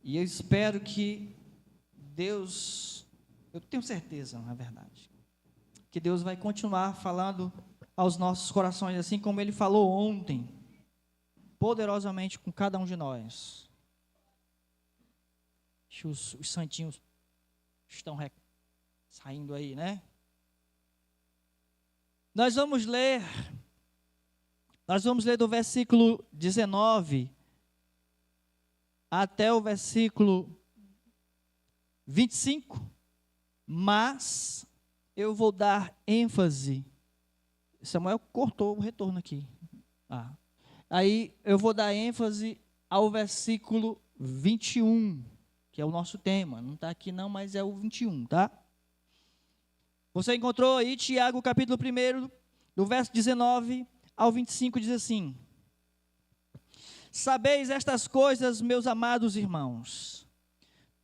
E eu espero que Deus, eu tenho certeza, na verdade, que Deus vai continuar falando aos nossos corações, assim como Ele falou ontem, poderosamente com cada um de nós. Os santinhos estão saindo aí, né? Nós vamos ler do versículo 19 até o versículo 25, mas eu vou dar ênfase. Samuel cortou o retorno aqui. Aí eu vou dar ênfase ao versículo 21, que é o nosso tema. Não está aqui não, mas é o 21, tá? Você encontrou aí Tiago, capítulo 1, do verso 19 ao 25, diz assim: Sabeis estas coisas, meus amados irmãos.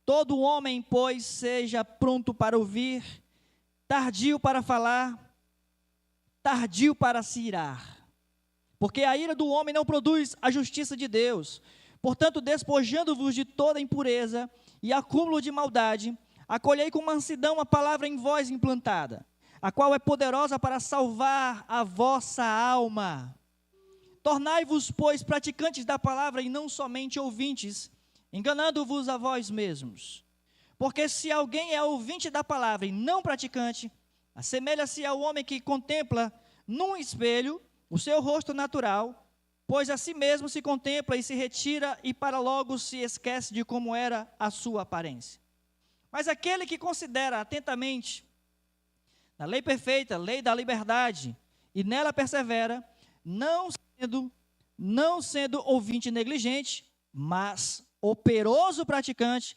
Todo homem, pois, seja pronto para ouvir, tardio para falar, tardio para se irar. Porque a ira do homem não produz a justiça de Deus. Portanto, despojando-vos de toda impureza e acúmulo de maldade, acolhei com mansidão a palavra em vós implantada, a qual é poderosa para salvar a vossa alma. Tornai-vos, pois, praticantes da palavra e não somente ouvintes, enganando-vos a vós mesmos. Porque se alguém é ouvinte da palavra e não praticante, assemelha-se ao homem que contempla num espelho o seu rosto natural, pois a si mesmo se contempla e se retira e para logo se esquece de como era a sua aparência. Mas aquele que considera atentamente na lei perfeita, lei da liberdade, e nela persevera, não sendo ouvinte negligente, mas operoso praticante,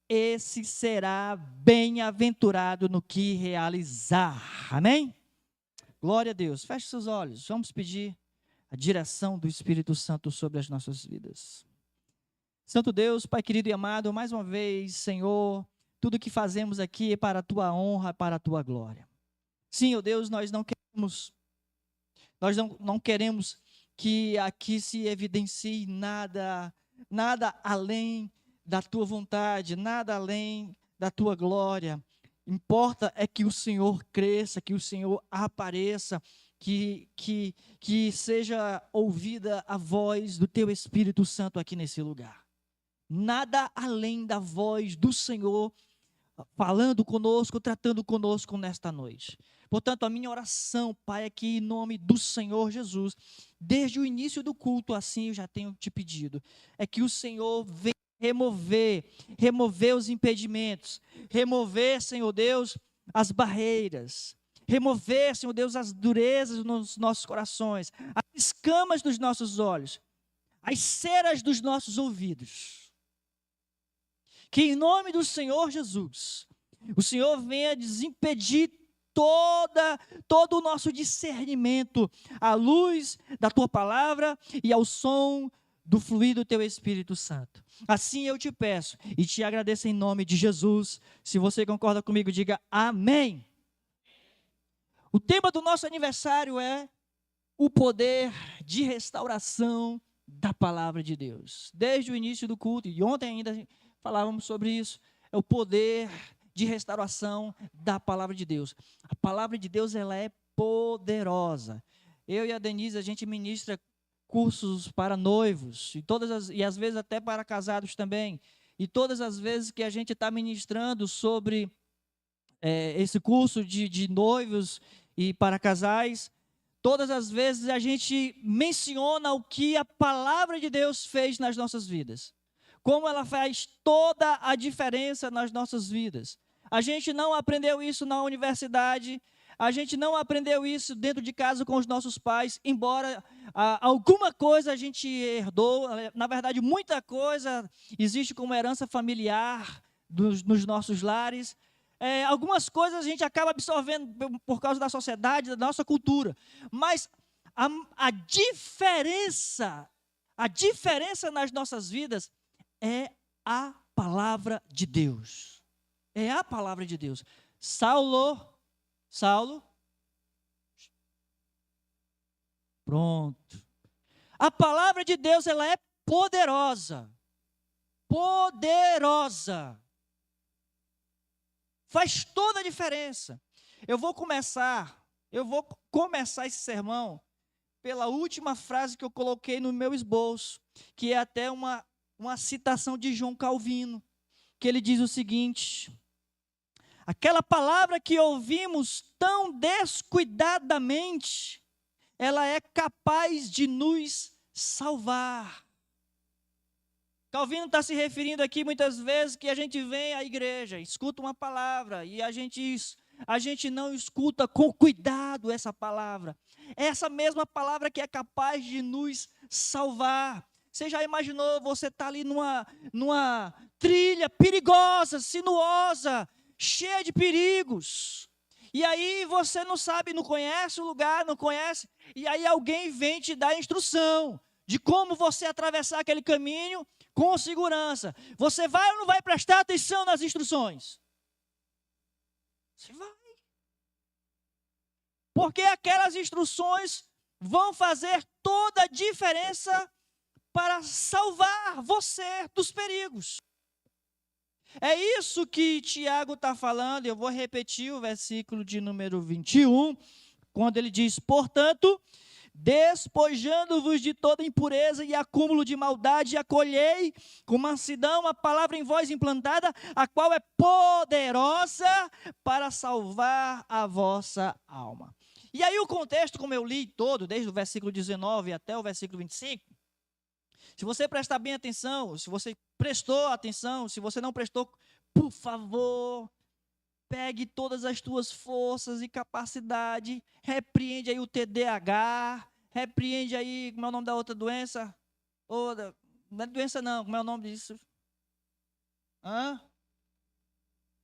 esse será bem-aventurado no que realizar. Amém? Glória a Deus. Feche seus olhos. Vamos pedir a direção do Espírito Santo sobre as nossas vidas. Santo Deus, Pai querido e amado, mais uma vez, Senhor, tudo que fazemos aqui é para a Tua honra, para a Tua glória. Sim, ó Deus, nós não queremos que aqui se evidencie nada além da Tua vontade, nada além da Tua glória. Importa é que o Senhor cresça, que o Senhor apareça, que seja ouvida a voz do Teu Espírito Santo aqui nesse lugar. Nada além da voz do Senhor falando conosco, tratando conosco nesta noite. Portanto, a minha oração, Pai, é que em nome do Senhor Jesus, desde o início do culto, assim eu já tenho te pedido, é que o Senhor venha remover os impedimentos, remover, Senhor Deus, as barreiras, remover, Senhor Deus, as durezas nos nossos corações, as escamas dos nossos olhos, as ceras dos nossos ouvidos. Que em nome do Senhor Jesus, o Senhor venha desimpedir todo o nosso discernimento à luz da Tua palavra e ao som do fluir do Teu Espírito Santo. Assim eu te peço e te agradeço em nome de Jesus. Se você concorda comigo, diga amém. O tema do nosso aniversário é o poder de restauração da palavra de Deus. Desde o início do culto, e ontem ainda falávamos sobre isso, é o poder de restauração da palavra de Deus. A palavra de Deus, ela é poderosa. Eu e a Denise, a gente ministra cursos para noivos, e às vezes até para casados também. E todas as vezes que a gente está ministrando sobre esse curso de noivos e para casais, todas as vezes a gente menciona o que a palavra de Deus fez nas nossas vidas. Como ela faz toda a diferença nas nossas vidas. A gente não aprendeu isso na universidade, a gente não aprendeu isso dentro de casa com os nossos pais, embora alguma coisa a gente herdou, na verdade muita coisa existe como herança familiar nos nossos lares. Algumas coisas a gente acaba absorvendo por causa da sociedade, da nossa cultura, mas a diferença nas nossas vidas é a palavra de Deus. É a palavra de Deus. Saulo. Pronto. A palavra de Deus, ela é poderosa. poderosa. Faz toda a diferença. Eu vou começar esse sermão pela última frase que eu coloquei no meu esboço, que é até uma citação de João Calvino, que ele diz o seguinte: aquela palavra que ouvimos tão descuidadamente, ela é capaz de nos salvar. Calvino está se referindo aqui muitas vezes que a gente vem à igreja, escuta uma palavra e a gente não escuta com cuidado essa palavra. Essa mesma palavra que é capaz de nos salvar. Você já imaginou você estar ali numa trilha perigosa, sinuosa, cheia de perigos. E aí você não sabe, não conhece o lugar, não conhece. E aí alguém vem te dar instrução de como você atravessar aquele caminho com segurança. Você vai ou não vai prestar atenção nas instruções? Você vai. Porque aquelas instruções vão fazer toda a diferença para salvar você dos perigos. É isso que Tiago está falando. Eu vou repetir o versículo de número 21, quando ele diz: portanto, despojando-vos de toda impureza e acúmulo de maldade, acolhei com mansidão a palavra em vós implantada, a qual é poderosa para salvar a vossa alma. E aí o contexto, como eu li todo, desde o versículo 19 até o versículo 25, se você prestar bem atenção, se você prestou atenção, se você não prestou, por favor, pegue todas as tuas forças e capacidade, repreende aí o TDAH, repreende aí, como é o nome da outra doença? Não é doença não, como é o nome disso?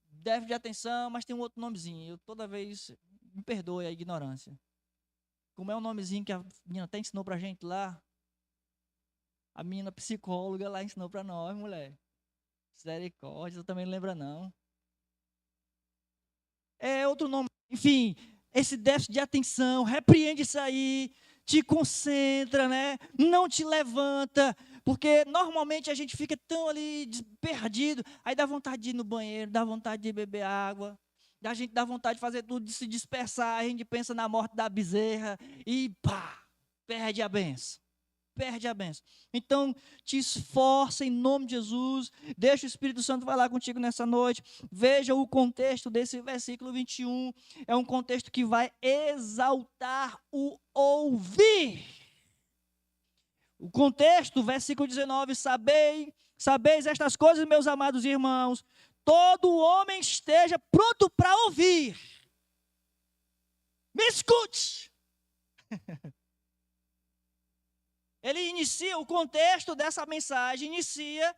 Déficit de atenção, mas tem um outro nomezinho. Eu toda vez, me perdoe a ignorância. Como é o nomezinho que a menina até ensinou pra gente lá? A menina psicóloga lá ensinou pra nós, mulher. Misericórdia, eu também não lembro não. É outro nome. Enfim, esse déficit de atenção, repreende isso aí, te concentra, né? Não te levanta, porque normalmente a gente fica tão ali perdido, aí dá vontade de ir no banheiro, dá vontade de beber água, a gente dá vontade de fazer tudo, de se dispersar, a gente pensa na morte da bezerra e pá, perde a benção. Perde a benção. Então, te esforça em nome de Jesus. Deixa o Espírito Santo falar contigo nessa noite. Veja o contexto desse versículo 21. É um contexto que vai exaltar o ouvir. O contexto, versículo 19. Sabeis estas coisas, meus amados irmãos. Todo homem esteja pronto para ouvir. Me escute. Ele inicia, o contexto dessa mensagem inicia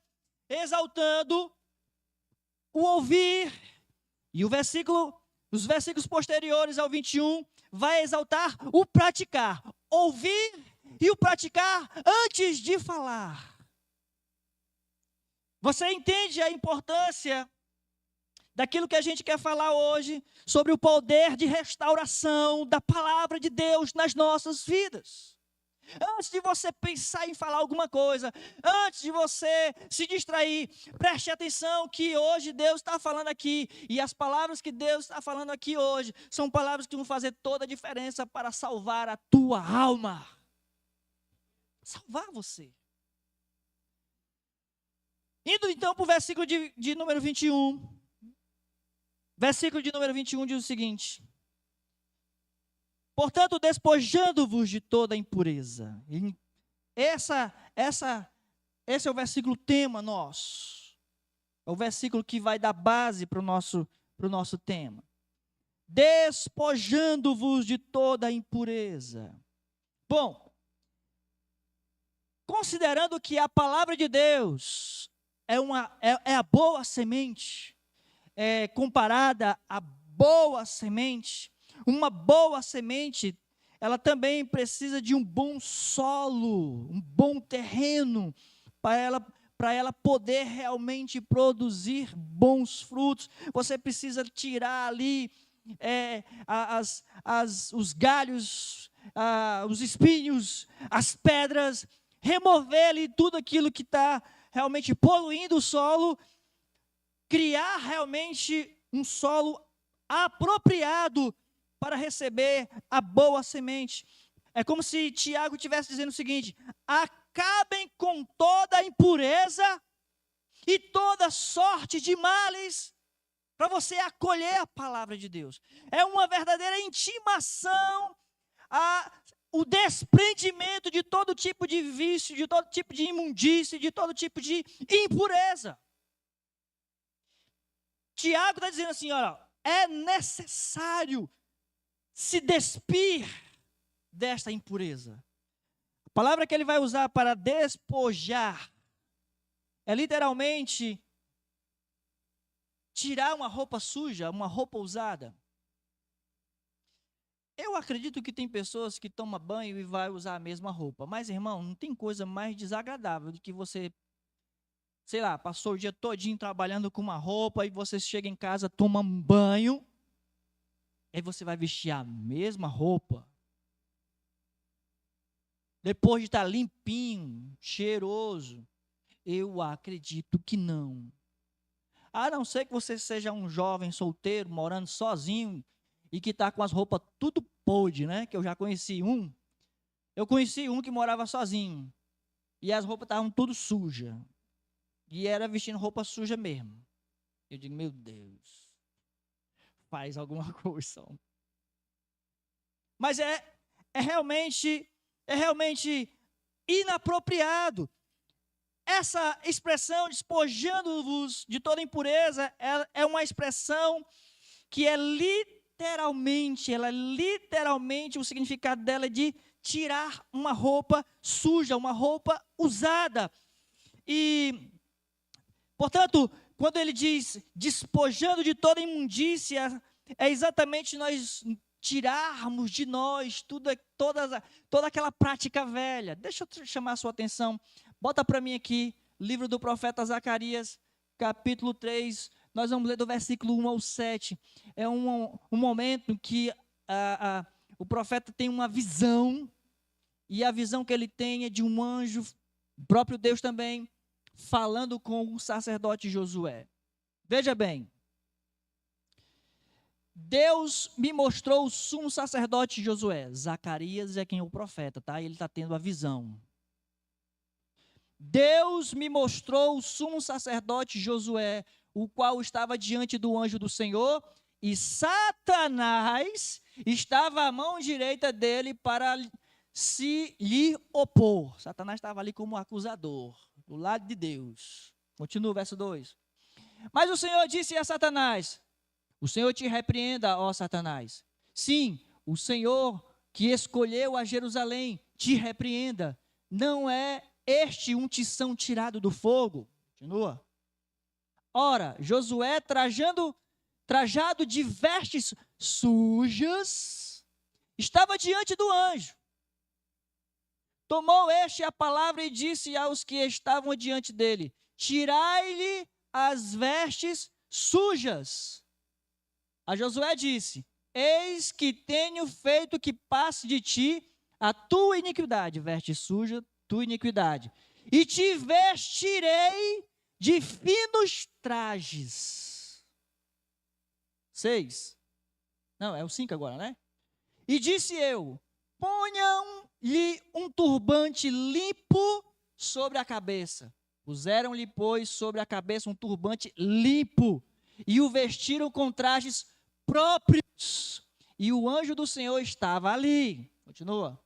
exaltando o ouvir. E os versículos posteriores ao 21 vai exaltar o praticar. Ouvir e o praticar antes de falar. Você entende a importância daquilo que a gente quer falar hoje sobre o poder de restauração da palavra de Deus nas nossas vidas? Antes de você pensar em falar alguma coisa, antes de você se distrair, preste atenção que hoje Deus está falando aqui, e as palavras que Deus está falando aqui hoje, são palavras que vão fazer toda a diferença para salvar a tua alma. Salvar você. Indo então para o versículo de número 21. Versículo de número 21 diz o seguinte: portanto, despojando-vos de toda impureza. Esse é o versículo tema nosso. É o versículo que vai dar base para o nosso tema. Despojando-vos de toda impureza. Bom, considerando que a palavra de Deus é a boa semente, comparada à boa semente, uma boa semente, ela também precisa de um bom solo, um bom terreno, para ela poder realmente produzir bons frutos. Você precisa tirar ali os galhos, os espinhos, as pedras, remover ali tudo aquilo que está realmente poluindo o solo, criar realmente um solo apropriado para receber a boa semente. É como se Tiago estivesse dizendo o seguinte: acabem com toda a impureza e toda sorte de males, para você acolher a palavra de Deus. É uma verdadeira intimação, o desprendimento de todo tipo de vício, de todo tipo de imundície, de todo tipo de impureza. Tiago está dizendo assim, olha, é necessário se despir desta impureza. A palavra que ele vai usar para despojar é literalmente tirar uma roupa suja, uma roupa usada. Eu acredito que tem pessoas que tomam banho e vai usar a mesma roupa. Mas, irmão, não tem coisa mais desagradável do que você, sei lá, passou o dia todinho trabalhando com uma roupa e você chega em casa, toma um banho, aí você vai vestir a mesma roupa. Depois de estar limpinho, cheiroso. Eu acredito que não. A não ser que você seja um jovem solteiro, morando sozinho, e que está com as roupas tudo podre, né? Que eu já conheci um. Eu conheci um que morava sozinho. E as roupas estavam tudo sujas. E era vestindo roupa suja mesmo. Eu digo, meu Deus. Faz alguma coisa. Mas é realmente inapropriado. Essa expressão, despojando-vos de toda impureza, é uma expressão que é literalmente o significado dela é de tirar uma roupa suja, uma roupa usada. E, portanto, quando ele diz despojando de toda imundícia, é exatamente nós tirarmos de nós toda aquela prática velha. Deixa eu chamar a sua atenção. Bota para mim aqui, livro do profeta Zacarias, capítulo 3, nós vamos ler do versículo 1 ao 7. É um momento em que o profeta tem uma visão, e a visão que ele tem é de um anjo, o próprio Deus também, falando com o sacerdote Josué. Veja bem, Deus me mostrou o sumo sacerdote Josué. Zacarias é quem é o profeta, tá? Ele está tendo a visão. Deus me mostrou o sumo sacerdote Josué, o qual estava diante do anjo do Senhor, e Satanás estava à mão direita dele para se lhe opor. Satanás estava ali como acusador, do lado de Deus. Continua o verso 2. Mas o Senhor disse a Satanás: o Senhor te repreenda, ó Satanás. Sim, o Senhor que escolheu a Jerusalém te repreenda. Não é este um tição tirado do fogo? Continua. Ora, Josué, trajado de vestes sujas, estava diante do anjo. Tomou este a palavra e disse aos que estavam diante dele: tirai-lhe as vestes sujas. A Josué disse: eis que tenho feito que passe de ti a tua iniquidade, veste suja, tua iniquidade, e te vestirei de finos trajes. 6. Não, é o 5 agora, né? E disse eu: ponham-lhe um turbante limpo sobre a cabeça. Puseram-lhe, pois, sobre a cabeça um turbante limpo, e o vestiram com trajes próprios. E o anjo do Senhor estava ali. Continua.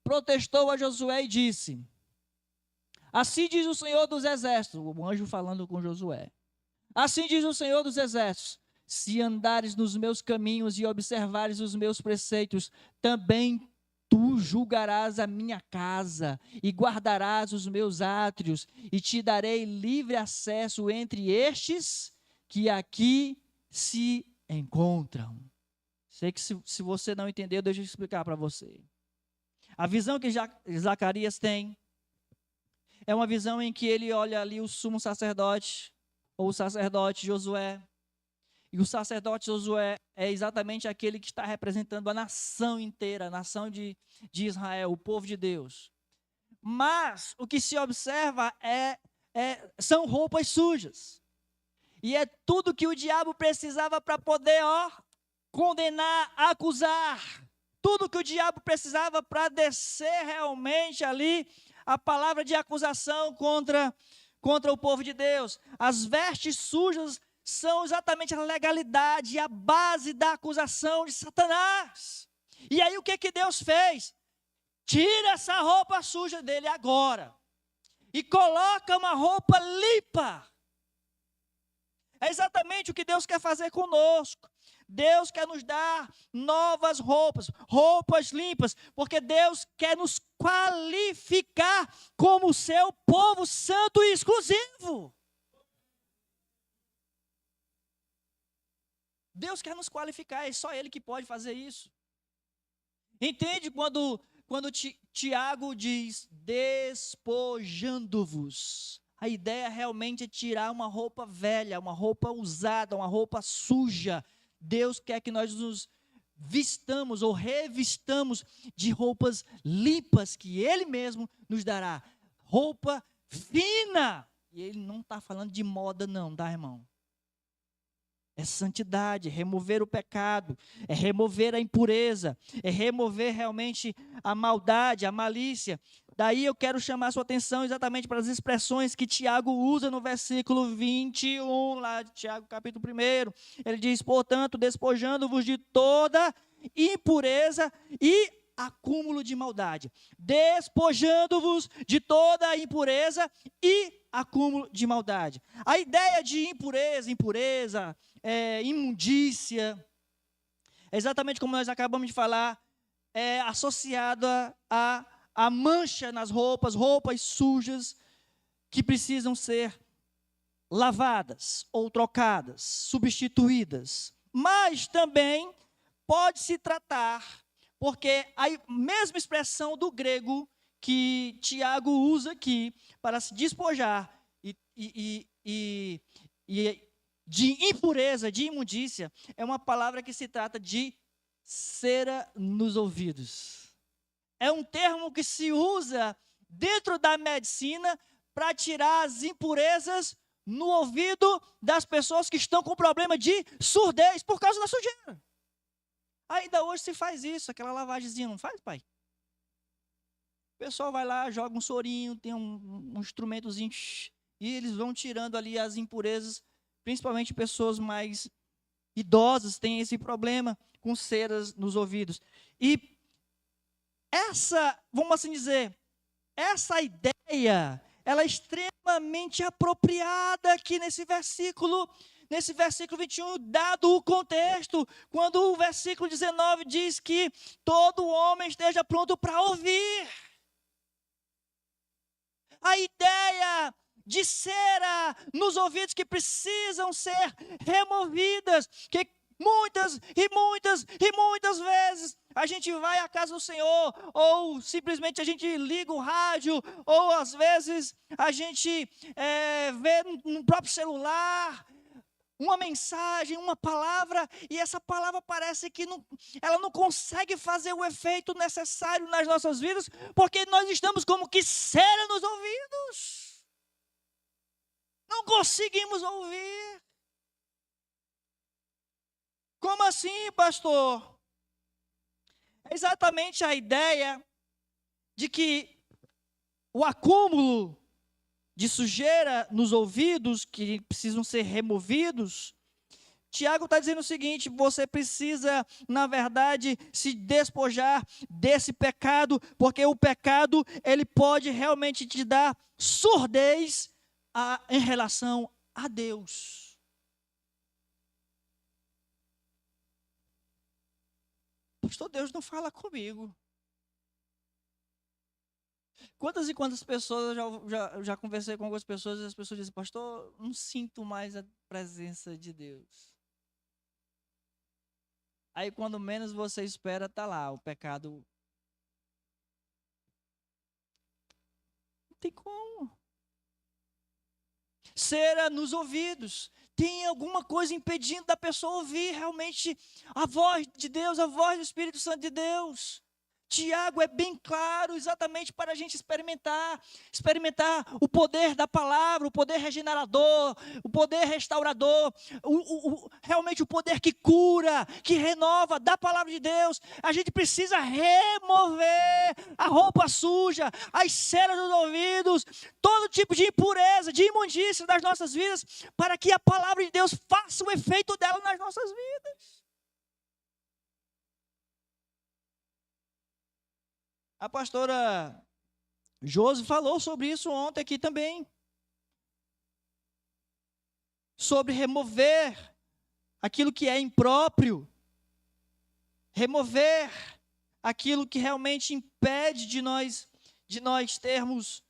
Protestou a Josué e disse: assim diz o Senhor dos Exércitos, o anjo falando com Josué. Assim diz o Senhor dos Exércitos: se andares nos meus caminhos e observares os meus preceitos, também tu julgarás a minha casa e guardarás os meus átrios, e te darei livre acesso entre estes que aqui se encontram. Sei que se você não entendeu, deixa eu explicar para você. A visão que Zacarias tem é uma visão em que ele olha ali o sumo sacerdote, ou o sacerdote Josué. E o sacerdote Josué é exatamente aquele que está representando a nação inteira, a nação de Israel, o povo de Deus. Mas o que se observa são roupas sujas. E é tudo que o diabo precisava para poder, condenar, acusar. Tudo que o diabo precisava para descer realmente ali a palavra de acusação contra o povo de Deus. As vestes sujas são exatamente a legalidade, a base da acusação de Satanás. E aí o que Deus fez? Tira essa roupa suja dele agora e coloca uma roupa limpa. É exatamente o que Deus quer fazer conosco. Deus quer nos dar novas roupas, roupas limpas, porque Deus quer nos qualificar como seu povo santo e exclusivo. Deus quer nos qualificar, é só Ele que pode fazer isso. Entende quando Tiago diz, despojando-vos? A ideia realmente é tirar uma roupa velha, uma roupa usada, uma roupa suja. Deus quer que nós nos vistamos ou revistamos de roupas limpas que Ele mesmo nos dará. Roupa fina. E Ele não está falando de moda não, tá, irmão? É santidade, é remover o pecado, é remover a impureza, é remover realmente a maldade, a malícia. Daí eu quero chamar a sua atenção exatamente para as expressões que Tiago usa no versículo 21, lá de Tiago capítulo 1. Ele diz, portanto, despojando-vos de toda impureza e acúmulo de maldade. Despojando-vos de toda impureza e acúmulo de maldade. A ideia de impureza, imundícia, é exatamente como nós acabamos de falar, é associada a mancha nas roupas sujas que precisam ser lavadas ou trocadas, substituídas. Mas também pode se tratar, porque a mesma expressão do grego que Tiago usa aqui para se despojar e de impureza, de imundícia, é uma palavra que se trata de cera nos ouvidos. É um termo que se usa dentro da medicina para tirar as impurezas no ouvido das pessoas que estão com problema de surdez por causa da sujeira. Ainda hoje se faz isso, aquela lavagemzinha, não faz, pai? O pessoal vai lá, joga um sorinho, tem um instrumentozinho, e eles vão tirando ali as impurezas, principalmente pessoas mais idosas têm esse problema com ceras nos ouvidos. E vamos assim dizer, essa ideia, ela é extremamente apropriada aqui nesse versículo 21, dado o contexto, quando o versículo 19 diz que todo homem esteja pronto para ouvir. A ideia de cera nos ouvidos que precisam ser removidas, que muitas vezes a gente vai à casa do Senhor, ou simplesmente a gente liga o rádio, ou às vezes a gente vê no próprio celular uma mensagem, uma palavra, e essa palavra parece que ela não consegue fazer o efeito necessário nas nossas vidas, porque nós estamos como que cera nos ouvidos. Não conseguimos ouvir. Como assim, pastor? É exatamente a ideia de que o acúmulo de sujeira nos ouvidos, que precisam ser removidos, Tiago está dizendo o seguinte: você precisa, na verdade, se despojar desse pecado, porque o pecado, ele pode realmente te dar surdez em relação a Deus. Pastor, Deus não fala comigo. Quantas e quantas pessoas, eu já conversei com algumas pessoas, e as pessoas dizem, pastor, não sinto mais a presença de Deus. Aí quando menos você espera, está lá, o pecado. Não tem como. Cera nos ouvidos. Tem alguma coisa impedindo da pessoa ouvir realmente a voz de Deus, a voz do Espírito Santo de Deus. Tiago é bem claro exatamente para a gente experimentar o poder da palavra, o poder regenerador, o poder restaurador, realmente o poder que cura, que renova da palavra de Deus. A gente precisa remover a roupa suja, as ceras dos ouvidos, todo tipo de impureza, de imundícia das nossas vidas, para que a palavra de Deus faça o efeito dela nas nossas vidas. A pastora Josi falou sobre isso ontem aqui também. Sobre remover aquilo que é impróprio. Remover aquilo que realmente impede de nós termos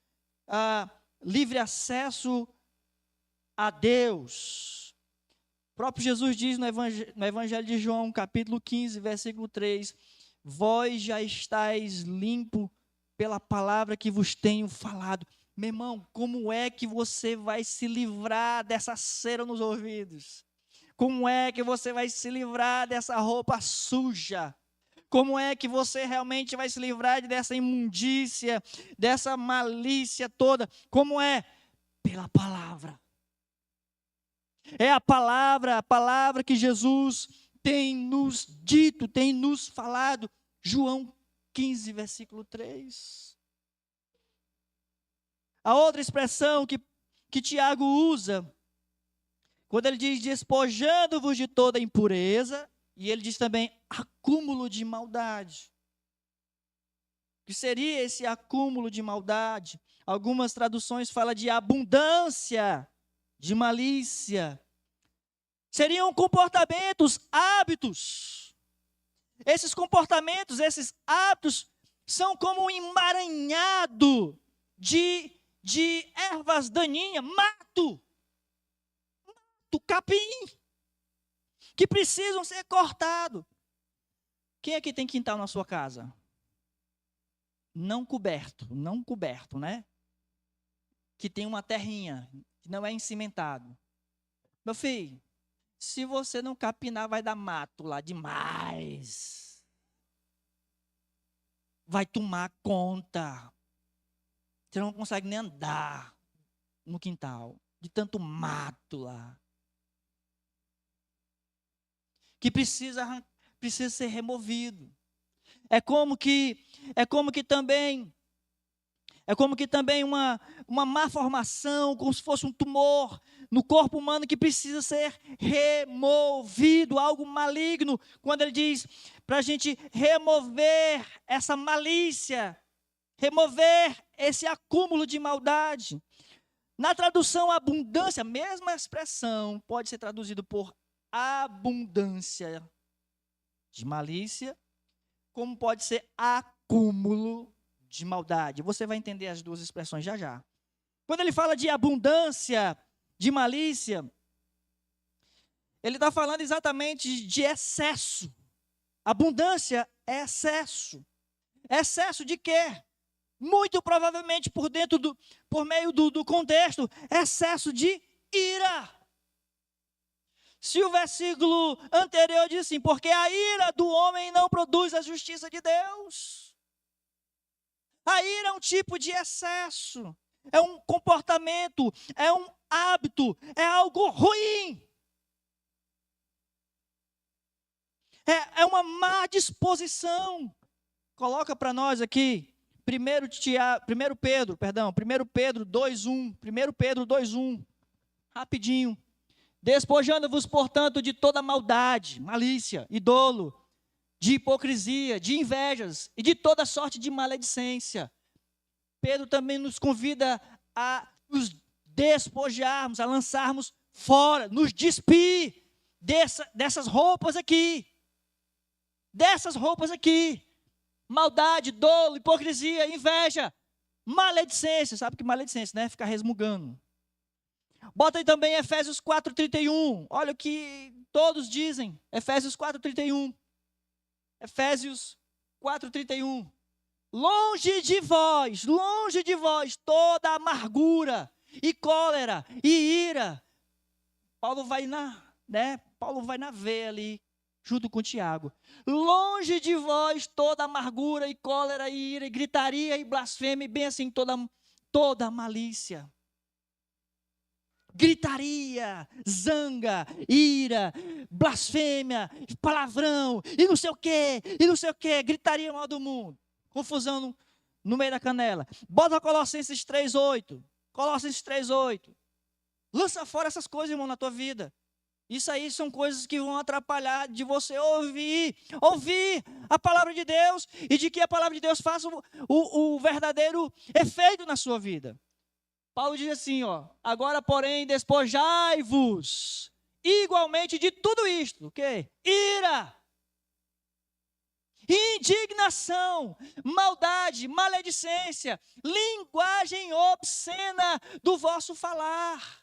livre acesso a Deus. O próprio Jesus diz no Evangelho de João, capítulo 15, versículo 3, vós já estáis limpo pela palavra que vos tenho falado. Meu irmão, como é que você vai se livrar dessa cera nos ouvidos? Como é que você vai se livrar dessa roupa suja? Como é que você realmente vai se livrar dessa imundícia, dessa malícia toda? Como é? Pela palavra. É a palavra que Jesus tem nos dito, tem nos falado. João 15, versículo 3. A outra expressão que Tiago usa, quando ele diz despojando-vos de toda impureza, e ele diz também acúmulo de maldade. O que seria esse acúmulo de maldade? Algumas traduções falam de abundância, de malícia. Seriam comportamentos, hábitos. Esses comportamentos, esses hábitos, são como um emaranhado de ervas daninhas, mato, capim, que precisam ser cortados. Quem aqui tem quintal na sua casa? Não coberto, né? Que tem uma terrinha, que não é encimentado. Meu filho, se você não capinar, vai dar mato lá demais. Vai tomar conta. Você não consegue nem andar no quintal, de tanto mato lá. Que precisa ser removido. É como que também uma má formação, como se fosse um tumor no corpo humano que precisa ser removido, algo maligno. Quando ele diz para a gente remover essa malícia, remover esse acúmulo de maldade. Na tradução abundância, a mesma expressão pode ser traduzido por abundância de malícia, como pode ser acúmulo de maldade. Você vai entender as duas expressões já já. Quando ele fala de abundância de malícia, ele está falando exatamente de excesso. Abundância é excesso. Excesso de quê? Muito provavelmente por meio do contexto, excesso de ira. Se o versículo anterior diz assim, porque a ira do homem não produz a justiça de Deus. A ira é um tipo de excesso, é um comportamento, é um hábito, é algo ruim. É uma má disposição. Coloca para nós aqui, 1 Pedro 2:1, 1 Pedro 2:1, rapidinho. Despojando-vos, portanto, de toda maldade, malícia e dolo, de hipocrisia, de invejas e de toda sorte de maledicência. Pedro também nos convida a nos despojarmos, a lançarmos fora, nos despir dessas roupas aqui. Dessas roupas aqui. Maldade, dolo, hipocrisia, inveja, maledicência. Sabe que maledicência, né? Ficar resmungando. Bota aí também Efésios 4:31. Olha o que todos dizem. Efésios 4:31. Efésios 4:31. Longe de vós, toda amargura e cólera e ira. Paulo vai na veia ali, junto com Tiago. Longe de vós toda amargura e cólera e ira e gritaria e blasfêmia, e bem assim toda malícia. Gritaria, zanga, ira, blasfêmia, palavrão, e não sei o quê, gritaria mal do mundo. Confusão no meio da canela. Bota Colossenses 3:8. Colossenses 3:8. Lança fora essas coisas, irmão, na tua vida. Isso aí são coisas que vão atrapalhar de você ouvir a palavra de Deus e de que a palavra de Deus faça o verdadeiro efeito na sua vida. Paulo diz assim, agora, porém, despojai-vos igualmente de tudo isto. O quê? Ira, indignação, maldade, maledicência, linguagem obscena do vosso falar.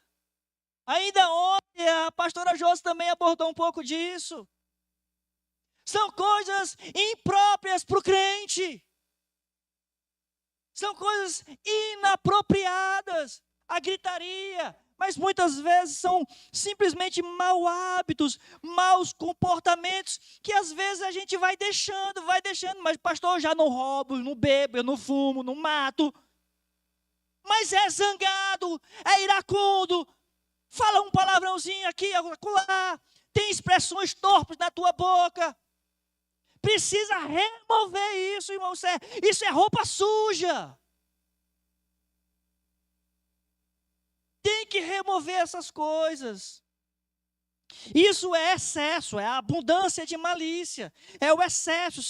Ainda ontem a pastora Josi também abordou um pouco disso. São coisas impróprias para o crente. São coisas inapropriadas, a gritaria, mas muitas vezes são simplesmente maus hábitos, maus comportamentos, que às vezes a gente vai deixando, mas pastor, eu já não roubo, não bebo, eu não fumo, não mato, mas é zangado, é iracundo, fala um palavrãozinho aqui, acolá, tem expressões torpes na tua boca. Precisa remover isso, irmão. Isso é roupa suja. Tem que remover essas coisas. Isso é excesso, é a abundância de malícia. É o excesso,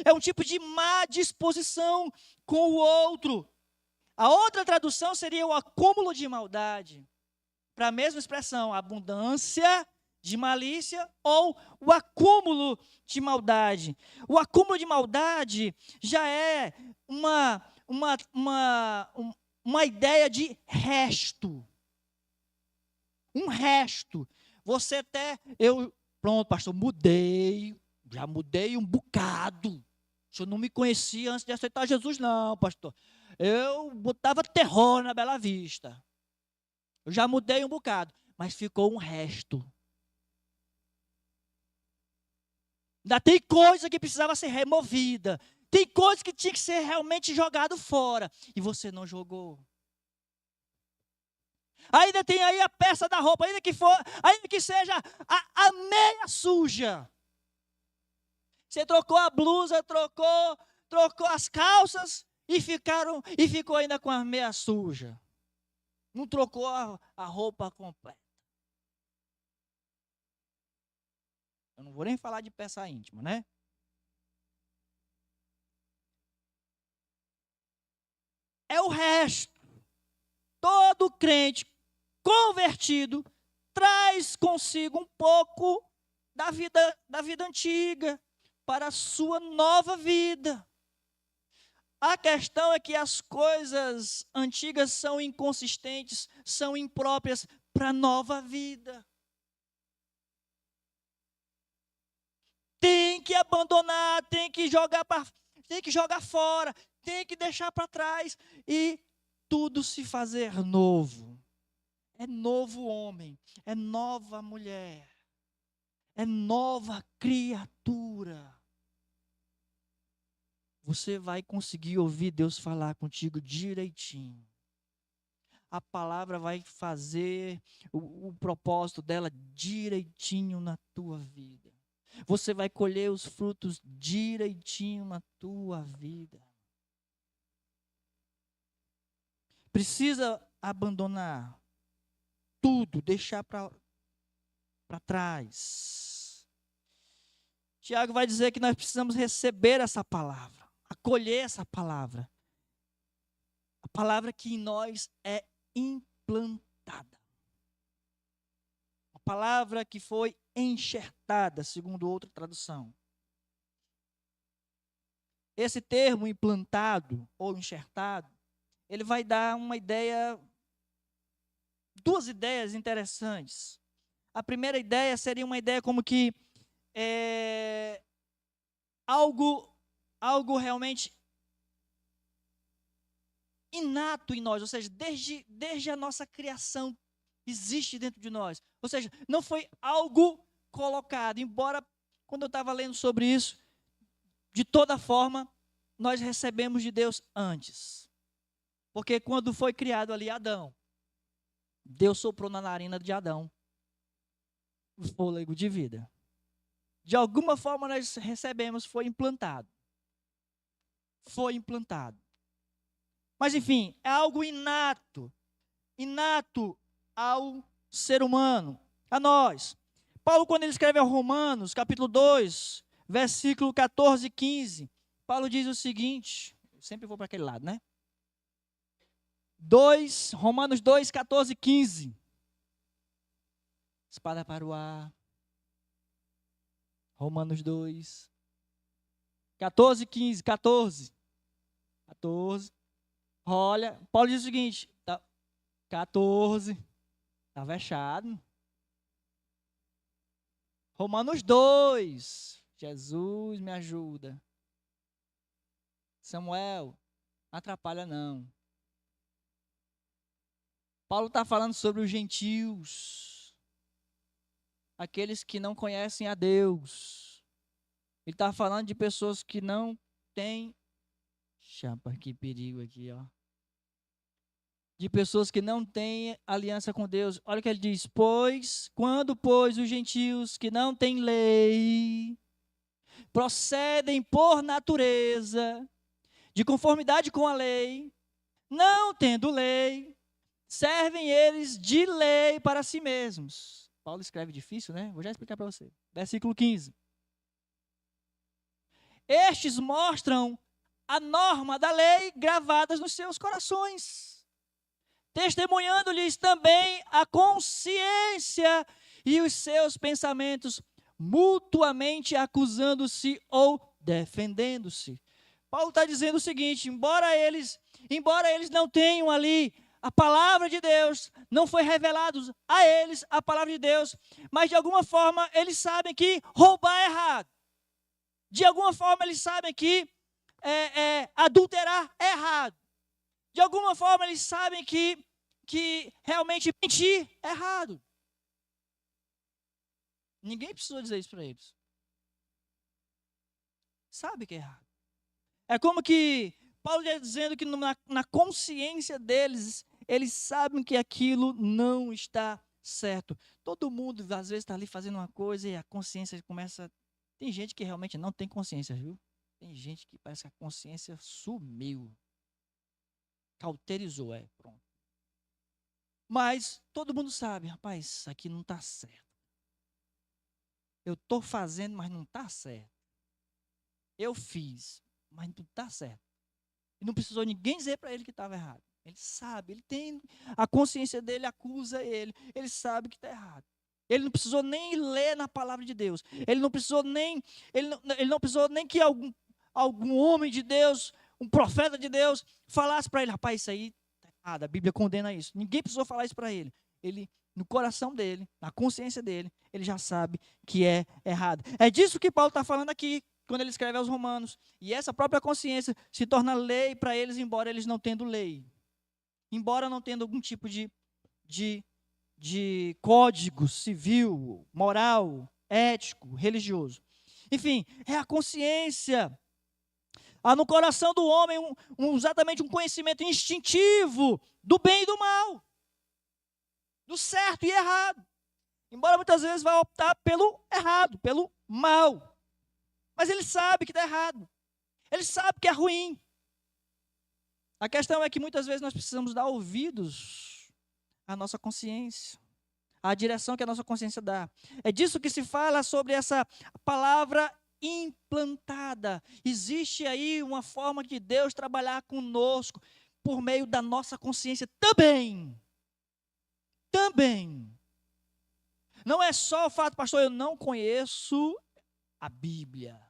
é um tipo de má disposição com o outro. A outra tradução seria o acúmulo de maldade. Para a mesma expressão, abundância de malícia ou o acúmulo de maldade. O acúmulo de maldade já é uma ideia de resto. Um resto. Você pronto, pastor, já mudei um bocado. O senhor não me conhecia antes de aceitar Jesus, não, pastor. Eu botava terror na Bela Vista. Eu já mudei um bocado, mas ficou um resto. Ainda tem coisa que precisava ser removida. Tem coisa que tinha que ser realmente jogado fora. E você não jogou. Ainda tem aí a peça da roupa, ainda que seja a meia suja. Você trocou a blusa, trocou as calças e ficou ainda com a meia suja. Não trocou a roupa completa. Eu não vou nem falar de peça íntima, né? É o resto. Todo crente convertido traz consigo um pouco da vida antiga para a sua nova vida. A questão é que as coisas antigas são inconsistentes, são impróprias para a nova vida. Tem que abandonar, tem que jogar fora, tem que deixar para trás e tudo se fazer novo. É novo homem, é nova mulher, é nova criatura. Você vai conseguir ouvir Deus falar contigo direitinho. A palavra vai fazer o propósito dela direitinho na tua vida. Você vai colher os frutos direitinho na tua vida. Precisa abandonar tudo, deixar para trás. Tiago vai dizer que nós precisamos receber essa palavra, acolher essa palavra. A palavra que em nós é implantada. A palavra que foi enxertada, segundo outra tradução. Esse termo implantado ou enxertado, ele vai dar duas ideias interessantes. A primeira ideia seria uma ideia como que algo realmente inato em nós, ou seja, desde a nossa criação existe dentro de nós. Ou seja, não foi algo colocado, embora quando eu estava lendo sobre isso, de toda forma, nós recebemos de Deus antes. Porque quando foi criado ali Adão, Deus soprou na narina de Adão o fôlego de vida. De alguma forma nós recebemos, foi implantado. Foi implantado. Mas enfim, é algo inato ao ser humano, a nós. Paulo, quando ele escreve aos Romanos, capítulo 2, versículo 14 e 15, Paulo diz o seguinte, eu sempre vou para aquele lado, né? Romanos 2, 14 e 15. Espada para o ar. Romanos 2, 14 e 15, 14. Olha, Paulo diz o seguinte, 14, está fechado. Romanos 2, Jesus me ajuda. Samuel, atrapalha não. Paulo está falando sobre os gentios, aqueles que não conhecem a Deus. Ele está falando de pessoas que não têm, chapa, que perigo aqui, ó. De pessoas que não têm aliança com Deus. Olha o que ele diz, quando os gentios que não têm lei, procedem por natureza, de conformidade com a lei, não tendo lei, servem eles de lei para si mesmos. Paulo escreve difícil, né? Vou já explicar para você. Versículo 15. Estes mostram a norma da lei gravadas nos seus corações, testemunhando-lhes também a consciência e os seus pensamentos, mutuamente acusando-se ou defendendo-se. Paulo está dizendo o seguinte, embora eles não tenham ali a palavra de Deus, não foi revelado a eles a palavra de Deus, mas de alguma forma eles sabem que roubar é errado. De alguma forma eles sabem que adulterar é errado. De alguma forma eles sabem que realmente mentir é errado. Ninguém precisou dizer isso para eles. Sabe que é errado. É como que Paulo está dizendo que na consciência deles, eles sabem que aquilo não está certo. Todo mundo, às vezes, está ali fazendo uma coisa e a consciência começa... Tem gente que realmente não tem consciência, viu? Tem gente que parece que a consciência sumiu. Cauterizou, pronto. Mas todo mundo sabe, rapaz, isso aqui não está certo. Eu estou fazendo, mas não está certo. Eu fiz, mas não está certo. E não precisou ninguém dizer para ele que estava errado. Ele sabe, ele tem, a consciência dele acusa ele. Ele sabe que está errado. Ele não precisou nem ler na palavra de Deus. Ele não precisou nem que algum homem de Deus, um profeta de Deus, falasse para ele, rapaz, isso aí está errado, a Bíblia condena isso. Ninguém precisou falar isso para ele. Ele, no coração dele, na consciência dele, ele já sabe que é errado. É disso que Paulo está falando aqui, quando ele escreve aos Romanos. E essa própria consciência se torna lei para eles, embora eles não tendo lei. Embora não tendo algum tipo de código civil, moral, ético, religioso. Enfim, é a consciência. Há no coração do homem exatamente um conhecimento instintivo do bem e do mal, do certo e errado. Embora muitas vezes vá optar pelo errado, pelo mal. Mas ele sabe que está errado. Ele sabe que é ruim. A questão é que muitas vezes nós precisamos dar ouvidos à nossa consciência, à direção que a nossa consciência dá. É disso que se fala sobre essa palavra implantada. Existe aí uma forma de Deus trabalhar conosco por meio da nossa consciência também. Também. Não é só o fato, pastor, eu não conheço a Bíblia.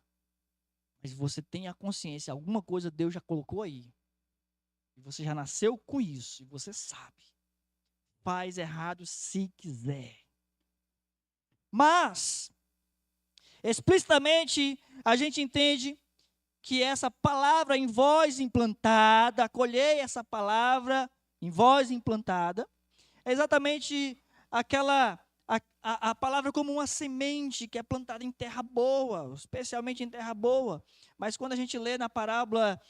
Mas você tem a consciência, alguma coisa Deus já colocou aí. E você já nasceu com isso, e você sabe. Faz errado se quiser. Mas, explicitamente, a gente entende que essa palavra em voz implantada, acolhei essa palavra em voz implantada, é exatamente aquela a palavra como uma semente que é plantada em terra boa, especialmente em terra boa. Mas quando a gente lê na parábola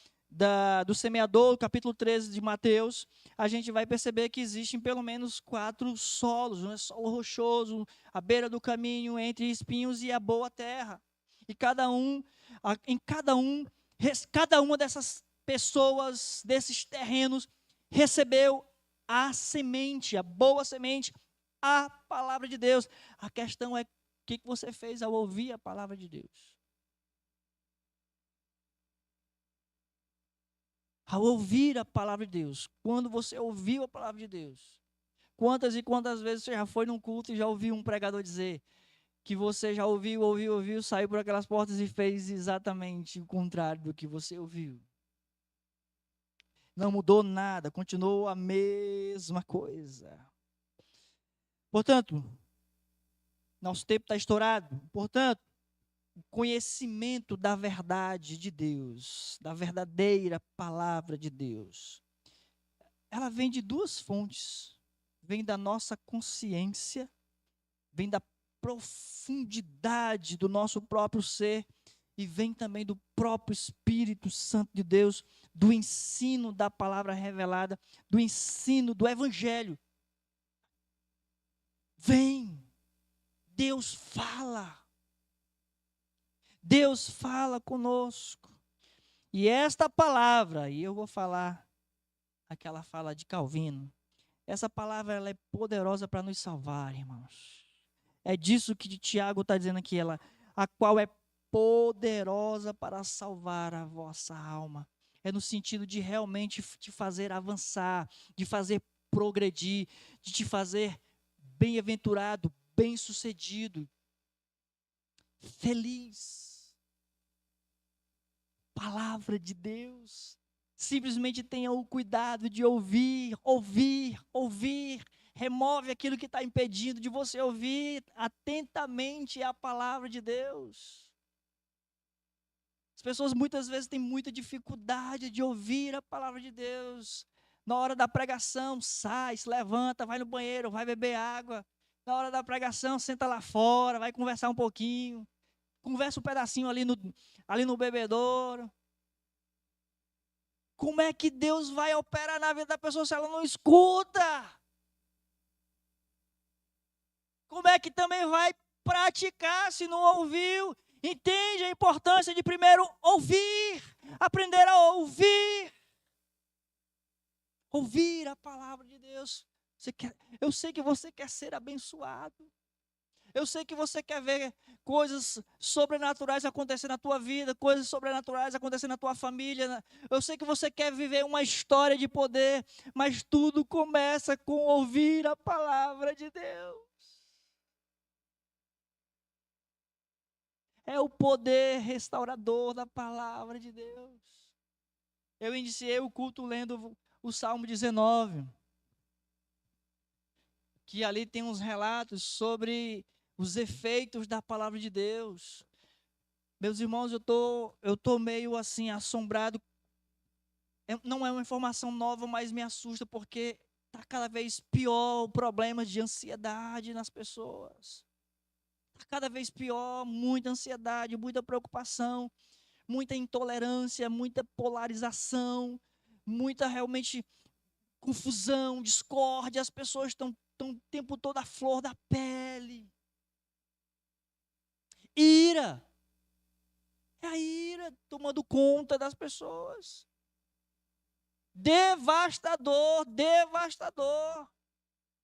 do semeador, capítulo 13 de Mateus, a gente vai perceber que existem pelo menos 4 solos, né? Solo rochoso, à beira do caminho, entre espinhos e a boa terra. E cada uma dessas pessoas, desses terrenos, recebeu a semente, a boa semente, a palavra de Deus. A questão é o que você fez ao ouvir a palavra de Deus. Ao ouvir a palavra de Deus, quando você ouviu a palavra de Deus, quantas e quantas vezes você já foi num culto e já ouviu um pregador dizer que você já ouviu, saiu por aquelas portas e fez exatamente o contrário do que você ouviu? Não mudou nada, continuou a mesma coisa. Portanto, nosso tempo está estourado. Portanto, o conhecimento da verdade de Deus, da verdadeira palavra de Deus, ela vem de 2 fontes. Vem da nossa consciência, vem da profundidade do nosso próprio ser e vem também do próprio Espírito Santo de Deus, do ensino da palavra revelada, do ensino do Evangelho. Vem, Deus fala. Deus fala conosco. E esta palavra, e eu vou falar aquela fala de Calvino, essa palavra ela é poderosa para nos salvar, irmãos. É disso que Tiago está dizendo aqui, a qual é poderosa para salvar a vossa alma. É no sentido de realmente te fazer avançar, de fazer progredir, de te fazer bem-aventurado, bem-sucedido, feliz. Palavra de Deus. Simplesmente tenha o cuidado de ouvir. Remove aquilo que está impedindo de você ouvir atentamente a palavra de Deus. As pessoas muitas vezes têm muita dificuldade de ouvir a palavra de Deus. Na hora da pregação, sai, se levanta, vai no banheiro, vai beber água. Na hora da pregação, senta lá fora, vai conversar um pouquinho. Conversa um pedacinho ali no bebedouro. Como é que Deus vai operar na vida da pessoa se ela não escuta? Como é que também vai praticar se não ouviu? Entende a importância de primeiro ouvir, aprender a ouvir. Ouvir a palavra de Deus. Eu sei que você quer ser abençoado. Eu sei que você quer ver coisas sobrenaturais acontecer na tua vida, coisas sobrenaturais acontecer na tua família. Eu sei que você quer viver uma história de poder, mas tudo começa com ouvir a palavra de Deus. É o poder restaurador da palavra de Deus. Eu iniciei o culto lendo o Salmo 19, que ali tem uns relatos sobre os efeitos da palavra de Deus. Meus irmãos, eu tô meio assim assombrado. Não é uma informação nova, mas me assusta porque está cada vez pior o problema de ansiedade nas pessoas. Está cada vez pior, muita ansiedade, muita preocupação, muita intolerância, muita polarização, muita realmente confusão, discórdia. As pessoas estão o tempo todo à flor da pele. Ira. É a ira tomando conta das pessoas. Devastador.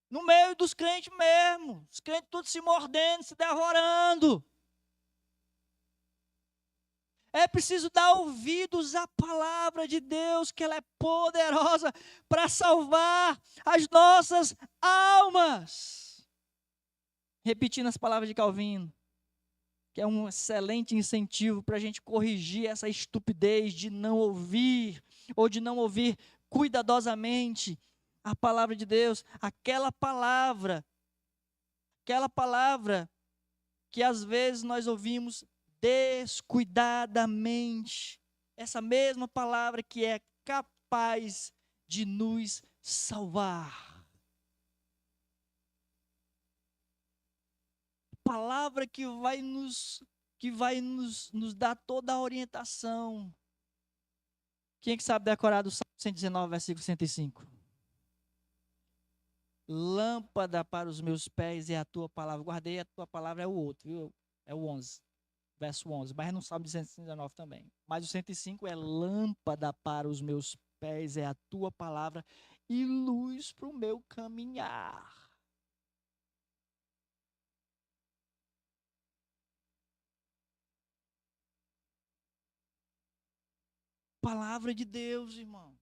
No meio dos crentes mesmo. Os crentes todos se mordendo, se devorando. É preciso dar ouvidos à palavra de Deus, que ela é poderosa para salvar as nossas almas. Repetindo as palavras de Calvino, que é um excelente incentivo para a gente corrigir essa estupidez de não ouvir, ou de não ouvir cuidadosamente a palavra de Deus, aquela palavra que às vezes nós ouvimos descuidadamente, essa mesma palavra que é capaz de nos salvar. palavra que vai nos dar toda a orientação. Quem é que sabe decorar do Salmo 119, versículo 105? Lâmpada para os meus pés é a tua palavra. Guardei, a tua palavra é o outro, viu? É o 11, verso 11. Mas no Salmo 119 também. Mas o 105 é lâmpada para os meus pés é a tua palavra e luz para o meu caminhar. Palavra de Deus, irmão.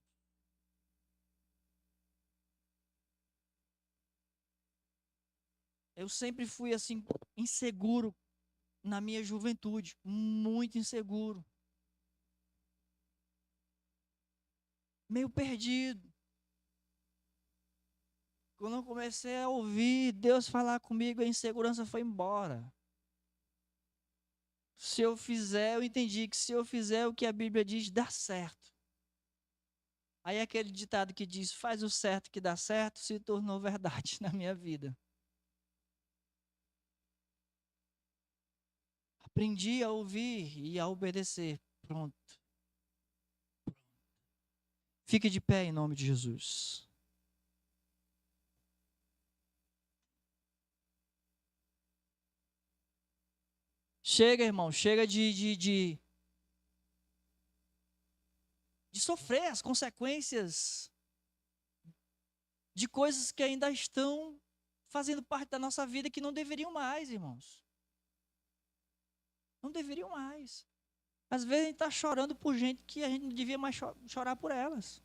Eu sempre fui assim, inseguro na minha juventude, muito inseguro. Meio perdido. Quando eu comecei a ouvir Deus falar comigo, a insegurança foi embora. Se eu fizer, eu entendi que se eu fizer o que a Bíblia diz, dá certo. Aí aquele ditado que diz, faz o certo que dá certo, se tornou verdade na minha vida. Aprendi a ouvir e a obedecer. Pronto. Fique de pé em nome de Jesus. Chega, irmão, chega de sofrer as consequências de coisas que ainda estão fazendo parte da nossa vida que não deveriam mais, irmãos. Não deveriam mais. Às vezes a gente está chorando por gente que a gente não devia mais chorar por elas.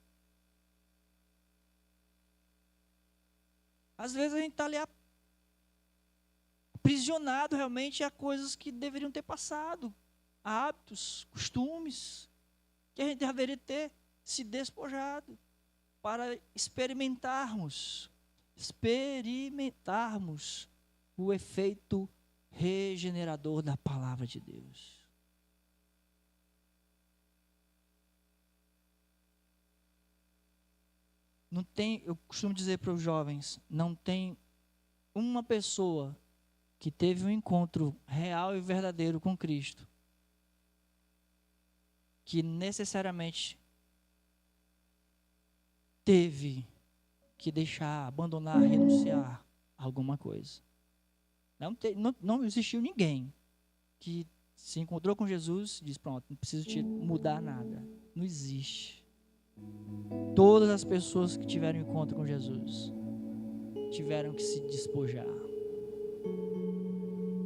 Às vezes a gente está ali aprisionado realmente a coisas que deveriam ter passado. Hábitos, costumes, que a gente deveria ter se despojado para experimentarmos o efeito regenerador da palavra de Deus. Não tem, eu costumo dizer para os jovens, não tem uma pessoa que teve um encontro real e verdadeiro com Cristo que necessariamente teve que deixar, abandonar, renunciar a alguma coisa. Não existiu ninguém que se encontrou com Jesus e disse, pronto, não preciso te mudar nada. Não existe. Todas as pessoas que tiveram encontro com Jesus tiveram que se despojar.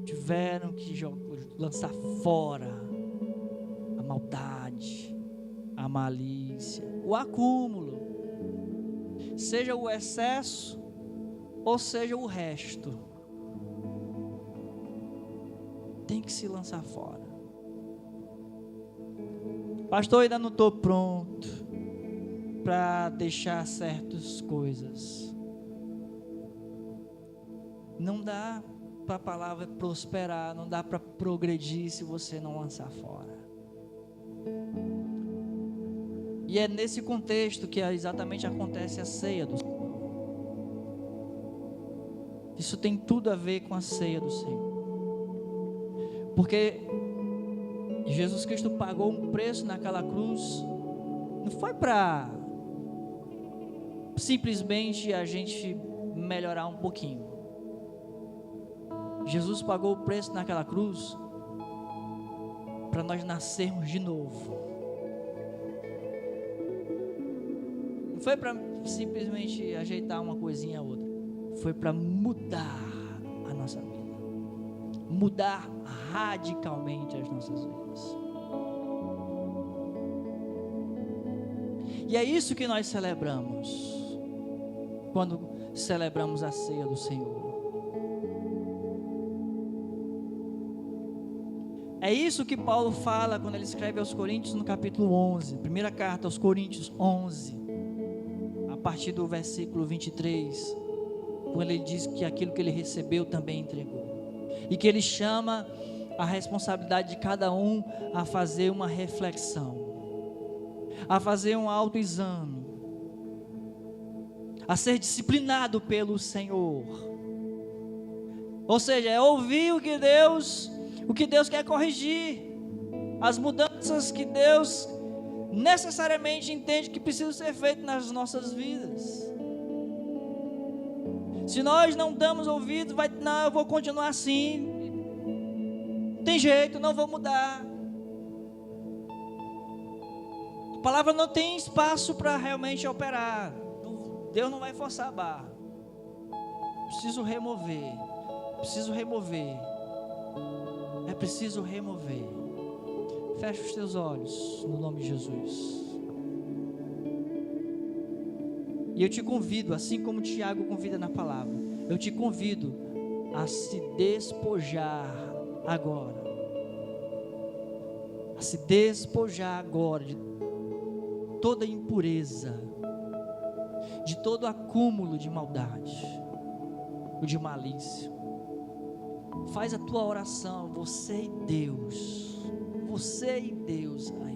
Tiveram que lançar fora a maldade, a malícia, o acúmulo. Seja o excesso ou seja o resto. Tem que se lançar fora. Pastor, ainda não estou pronto para deixar certas coisas. Não dá para a palavra prosperar, não dá para progredir se você não lançar fora. E é nesse contexto que exatamente acontece a ceia do Senhor. Isso tem tudo a ver com a ceia do Senhor. Porque Jesus Cristo pagou um preço naquela cruz, não foi para simplesmente a gente melhorar um pouquinho. Jesus pagou o preço naquela cruz para nós nascermos de novo. Não foi para simplesmente ajeitar uma coisinha ou outra. Foi para mudar a nossa vida. Mudar radicalmente as nossas vidas. E é isso que nós celebramos quando celebramos a ceia do Senhor. É isso que Paulo fala quando ele escreve aos Coríntios no capítulo 11, primeira carta aos Coríntios 11, a partir do versículo 23, quando ele diz que aquilo que ele recebeu também entregou. E que ele chama a responsabilidade de cada um a fazer uma reflexão, a fazer um autoexame, a ser disciplinado pelo Senhor, Ou seja, é ouvir o que Deus quer corrigir, as mudanças que Deus necessariamente entende que precisam ser feitas nas nossas vidas. Se nós não damos ouvidos, não, eu vou continuar assim, tem jeito, não vou mudar. A palavra não tem espaço para realmente operar. Deus não vai forçar a barra. Preciso remover. É preciso remover. Fecha os teus olhos no nome de Jesus. E eu te convido, assim como Tiago convida na palavra, eu te convido a se despojar agora. A se despojar agora de toda impureza, de todo acúmulo de maldade, de malícia. Faz a tua oração, você e Deus aí.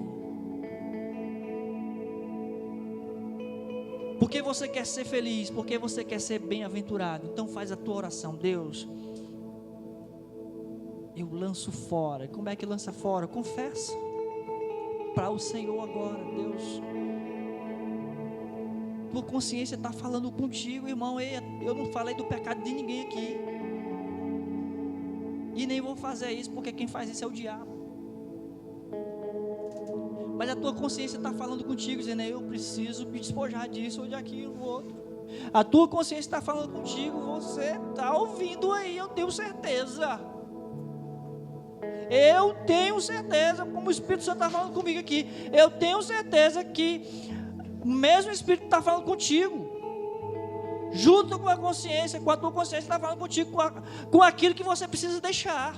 Porque você quer ser feliz, porque você quer ser bem-aventurado, então faz a tua oração. Deus, eu lanço fora. Como é que lança fora? Confessa para o Senhor agora. Deus, tua consciência está falando contigo, irmão. Eu não falei do pecado de ninguém aqui, e nem vou fazer isso, porque quem faz isso é o diabo. Mas a tua consciência está falando contigo, dizendo: eu preciso me despojar disso ou de aquilo ou outro. A tua consciência está falando contigo, você está ouvindo aí, eu tenho certeza. Eu tenho certeza, como o Espírito Santo está falando comigo aqui, eu tenho certeza que o mesmo Espírito está falando contigo, junto com a consciência, com a tua consciência está falando contigo, com aquilo que você precisa deixar.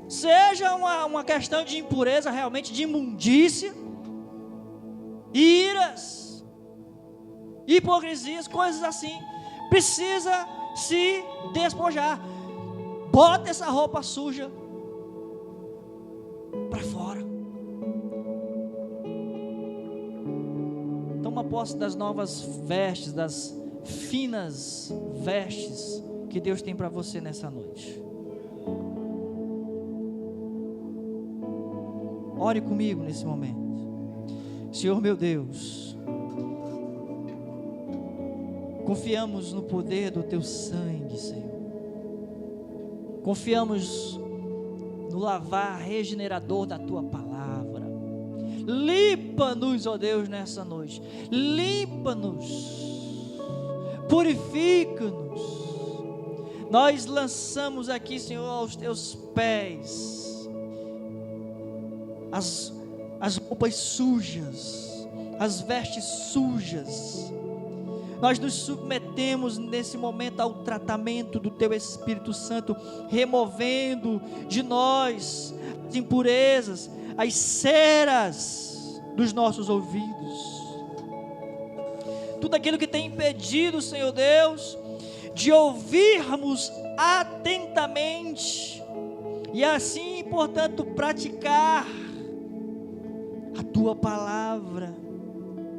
Seja uma questão de impureza, realmente de imundícia, iras, hipocrisias, coisas assim, precisa se despojar. Bota essa roupa suja para fora. Toma posse das novas vestes, das finas vestes que Deus tem para você nessa noite. Ore comigo nesse momento. Senhor meu Deus, confiamos no poder do teu sangue, Senhor. Confiamos no lavar regenerador da tua palavra. Limpa-nos, ó Deus, nessa noite. Limpa-nos. Purifica-nos. Nós lançamos aqui, Senhor, aos teus pés as roupas sujas, as vestes sujas. Nós nos submetemos nesse momento ao tratamento do teu Espírito Santo, removendo de nós as impurezas, as ceras dos nossos ouvidos, tudo aquilo que tem impedido, Senhor Deus, de ouvirmos atentamente e assim, portanto, praticar a tua palavra.